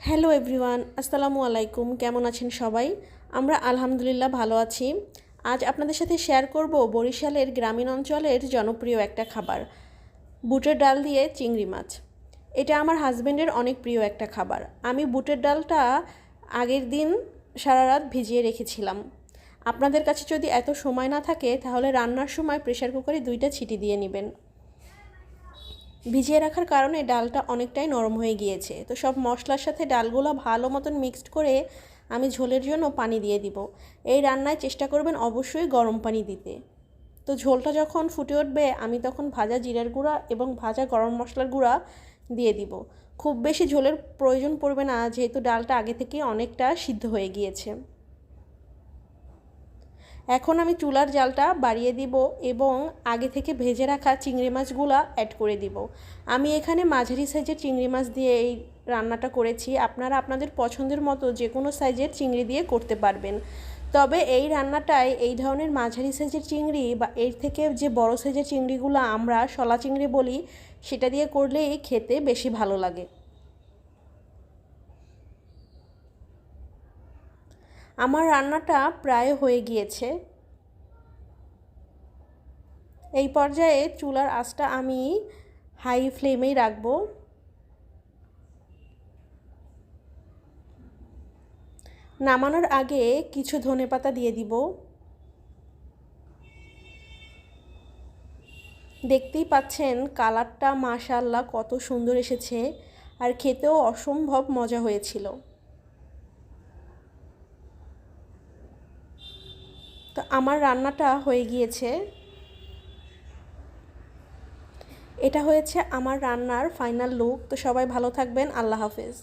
Hello everyone, আসসালামু আলাইকুম। কেমন আছেন সবাই? আমরা আলহামদুলিল্লাহ ভালো আছি। আজ আপনাদের সাথে শেয়ার করব বরিশালের গ্রামীণ অঞ্চলের জনপ্রিয় একটা খাবার, বুটের ডাল দিয়ে চিংড়ি মাছ। এটা আমার হাজবেন্ডের অনেক প্রিয় একটা খাবার। আমি বুটের ডালটা আগের দিন সারা রাত ভিজিয়ে রেখেছিলাম। আপনাদের কাছে যদি এত সময় না থাকে তাহলে রান্নার সময় প্রেসার কুকারে 2টা সিটি দিয়ে নেবেন। ভিজিয়ে রাখার কারণে ডালটা অনেকটাই নরম হয়ে গিয়েছে। তো সব মশলার সাথে ডালগুলো ভালো মতন মিক্সড করে আমি ঝোলের জন্য পানি দিয়ে দিব। এই রান্নায় চেষ্টা করবেন অবশ্যই গরম পানি দিতে। তো ঝোলটা যখন ফুটে উঠবে আমি তখন ভাজা জিরার গুঁড়া এবং ভাজা গরম মশলার গুঁড়া দিয়ে দিব। খুব বেশি ঝোলের প্রয়োজন পড়বে না, যেহেতু ডালটা আগে থেকে অনেকটা সিদ্ধ হয়ে গিয়েছে। এখন আমি চুলার জালটা বাড়িয়ে দিব এবং আগে থেকে ভেজে রাখা চিংড়ি মাছগুলো অ্যাড করে দিব। আমি এখানে মাঝারি সাইজের চিংড়ি মাছ দিয়ে এই রান্নাটা করেছি। আপনারা আপনাদের পছন্দের মতো যে কোনো সাইজের চিংড়ি দিয়ে করতে পারবেন। তবে এই রান্নাটায় এই ধরনের মাঝারি সাইজের চিংড়ি বা এর থেকে যে বড় সাইজের চিংড়িগুলো আমরা শলা চিংড়ি বলি, সেটা দিয়ে করলেই খেতে বেশি ভালো লাগে। আমার রান্নাটা প্রায় হয়ে গিয়েছে। এই পর্যায়ে চুলার আঁচটা আমি হাই ফ্লেমেই রাখবো। নামানোর আগে কিছু ধনেপাতা দিয়ে দিব। দেখতেই পাচ্ছেন কালারটা মাশাআল্লাহ কত সুন্দর এসেছে, আর খেতেও অসম্ভব মজা হয়েছিল। তো আমার রান্নাটা হয়ে গিয়েছে। এটা হয়েছে আমার রান্নার ফাইনাল লুক। তো সবাই ভালো থাকবেন। আল্লাহ হাফেজ।